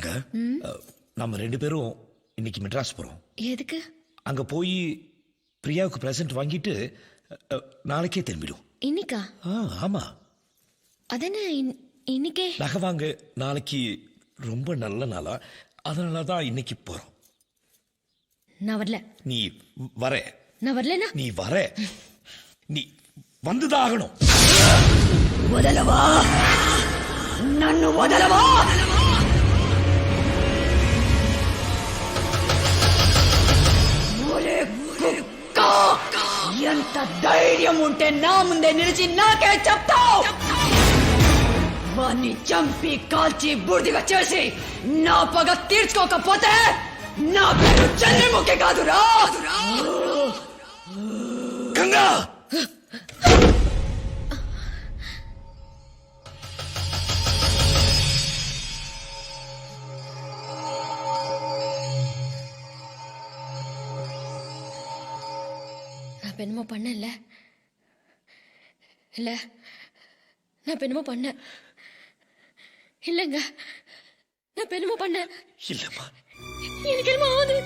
வாங்க. நம்ம 2 பேரும் இன்னைக்கு மெட்ராஸ் போறோம். எதுக்கு? அங்க போய் பிரியாவுக்கு பிரசன்ட் வாங்கிட்டு நாளைக்கே திரும்பிடும். இன்னைக்கா? ஆமா. அதென்ன இன்னைக்கே? நகை வாங்க நாளைக்கு ரொம்ப நல்ல நாளா, அதனாலதான் இன்னைக்கு போறோம். நான் வரல. நீ வர. நான் வரலனா? நீ வர. நீ வந்துதான் ஆகணும். వదలవా నన్ను వదలవా ఒరే కుక్క ఎంత ధైర్యం ఉంటే నా ముందే నిలిచి నాకే చెప్తావు వాణ్ణి చంపి కాల్చి బూడిదగా చేసి నా పగ తీర్చుకోకపోతే నా పేరు చంద్రముఖి కాదురా గంగా. நான் என்னமோ பண்ணல இல்ல, நான் என்னமோ பண்ண இல்லங்க, நான் என்னமோ பண்ண இல்லம்மா, எனக்கு என்னமோ ஆகுது.